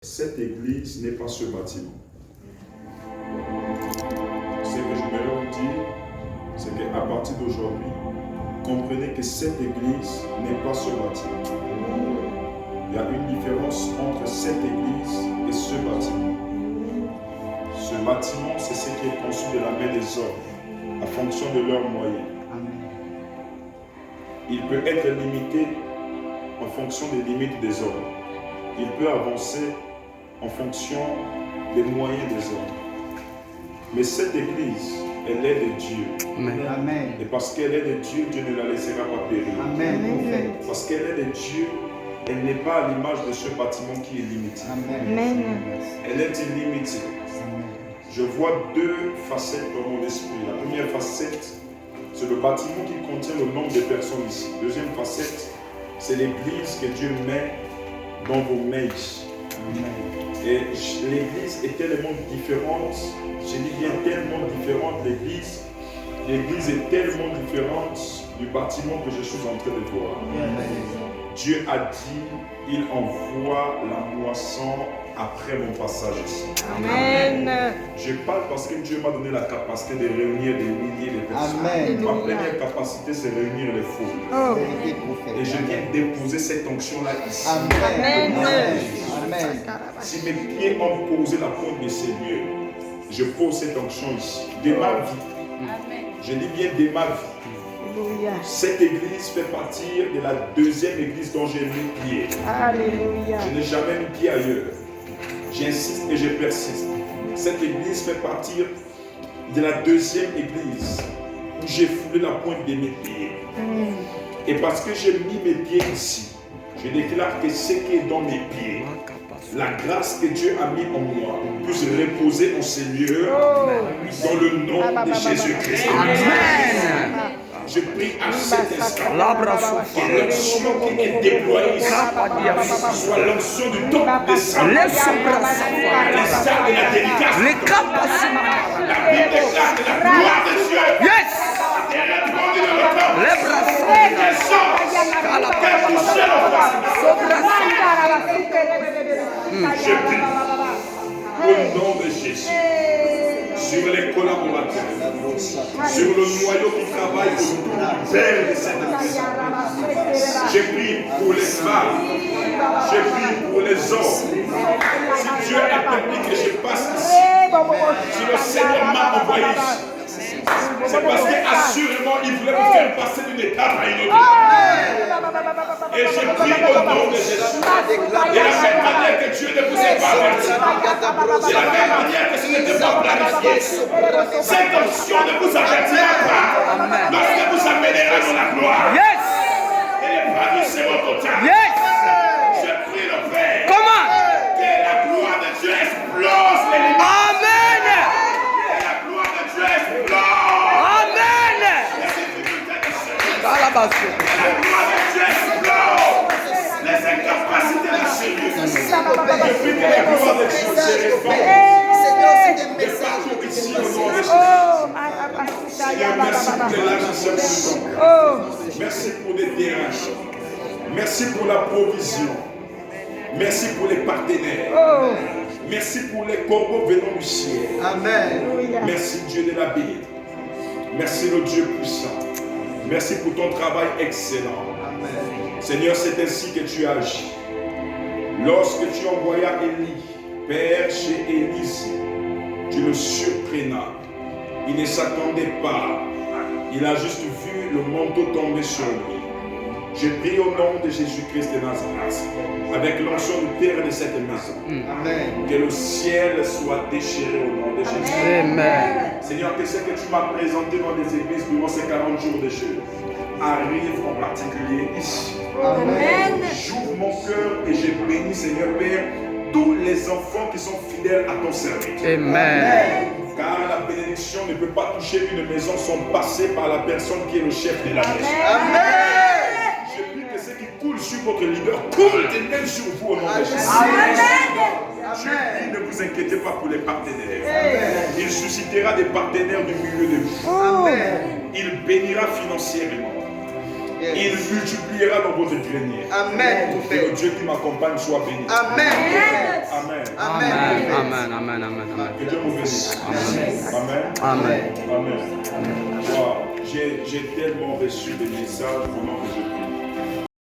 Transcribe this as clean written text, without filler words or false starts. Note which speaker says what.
Speaker 1: Cette église n'est pas ce bâtiment. Ce que je vais vous dire, c'est qu'à partir d'aujourd'hui, comprenez que cette église n'est pas ce bâtiment. Il y a une différence entre cette église et ce bâtiment. Ce bâtiment, c'est ce qui est conçu de la main des hommes, en fonction de leurs moyens. Il peut être limité en fonction des limites des hommes. Il peut avancer en fonction des moyens des hommes. Mais cette église, elle est de Dieu.
Speaker 2: Amen.
Speaker 1: Et parce qu'elle est de Dieu, Dieu ne la laissera pas périr.
Speaker 2: Amen.
Speaker 1: Parce qu'elle est de Dieu, elle n'est pas à l'image de ce bâtiment qui est limité.
Speaker 2: Amen.
Speaker 1: Elle est illimitée. Je vois deux facettes dans mon esprit. La première facette, c'est le bâtiment qui contient le nombre de personnes ici. Deuxième facette, c'est l'église que Dieu met dans vos mains ici. Et l'église est tellement différente, je dis bien tellement différente, l'église est tellement différente du bâtiment que je suis en train de voir. Dieu a dit, il envoie la moisson après mon passage ici.
Speaker 2: Amen.
Speaker 1: Je parle parce que Dieu m'a donné la capacité de réunir des milliers de personnes.
Speaker 2: Amen.
Speaker 1: Ma première capacité, c'est réunir les foules. Et je viens déposer cette onction-là ici.
Speaker 2: Amen. Amen.
Speaker 1: Si mes pieds ont posé la porte de ces lieux, je pose cette onction ici. De ma vie. Je dis bien de ma vie. Cette église fait partie de la deuxième église dont j'ai mis pied.
Speaker 2: Alléluia.
Speaker 1: Je n'ai jamais mis pied ailleurs. J'insiste et je persiste. Cette église fait partie de la deuxième église où j'ai foulé la pointe de mes pieds. Et parce que j'ai mis mes pieds ici, je déclare que ce qui est dans mes pieds, la grâce que Dieu a mis en moi, puisse reposer en ces lieux dans le nom de Jésus-Christ.
Speaker 3: Amen.
Speaker 1: Je prie à cet instant que l'onction qui est déployée ici soit l'onction du top des saints, l'instant de la délicatesse. La Bible déclare que la gloire de Dieu est répandue dans le corps. Quel sang, quel toucher je prie au nom de Jésus sur les collaborateurs, sur le noyau qui travaille autour du Père de cette église. Je prie pour les femmes, je prie pour les hommes. Si Dieu a permis que je passe ici, si le Seigneur m'a envoyé ici, c'est parce qu'assurément il voulait vous faire passer d'une étape à une autre. Et je prie au nom de Jésus. De la même manière que Dieu ne vous a pas averti, de la même manière que ce n'était pas planifié, cette onction ne vous avertira pas lorsque vous amènerez dans la gloire. Et les paradis seront totales. Je prie le Père.
Speaker 3: Comment?
Speaker 1: Que la gloire de Dieu explose les limites.
Speaker 3: Amen.
Speaker 1: Que la gloire de Dieu explose.
Speaker 3: Amen.
Speaker 1: Les difficultés de ce monde.
Speaker 3: Dans la base.
Speaker 1: La gloire de Dieu explose. Les incapacités de ce lieu. Je prie que la gloire de Dieu se répande. Et partout ici au nom de Jésus. Seigneur, merci pour l'élargissement du temps. Merci pour les terrains. Merci pour la provision. Merci pour les partenaires. Merci pour les corbeaux venant du ciel.
Speaker 2: Amen.
Speaker 1: Merci Dieu de la Bible. Merci le Dieu puissant. Merci pour ton travail excellent. Seigneur, c'est ainsi que tu agis. Lorsque tu envoyas Élie, Père, chez Élisée, tu le surprenais. Il ne s'attendait pas. Il a juste vu le manteau tomber sur lui. Je prie au nom de Jésus-Christ de Nazareth, avec l'onction du Père de cette maison, que le ciel soit déchiré au nom de Jésus.
Speaker 3: Amen.
Speaker 1: Seigneur, que ce que tu m'as présenté dans les églises durant ces 40 jours de jeûne arrive en particulier ici.
Speaker 2: Amen.
Speaker 1: J'ouvre mon cœur et je bénis, Seigneur Père, tous les enfants qui sont fidèles à ton service.
Speaker 3: Amen.
Speaker 1: Car la bénédiction ne peut pas toucher une maison sans passer par la personne qui est le chef de la maison. Je prie que ce qui coule sur votre leader coule de même sur vous au nom de Jésus. Je prie, ne vous inquiétez pas pour les partenaires. Il suscitera des partenaires du milieu de vous. Il bénira financièrement. Il multipliera dans votre grenier.
Speaker 2: Amen.
Speaker 1: Que le Dieu qui m'accompagne soit béni.
Speaker 2: Amen.
Speaker 1: Amen.
Speaker 3: Amen. Amen. Amen. Amen.
Speaker 1: Que Dieu vous bénisse. Amen.
Speaker 3: Amen.
Speaker 1: Amen. Wow. J'ai tellement reçu des messages pendant que je prie.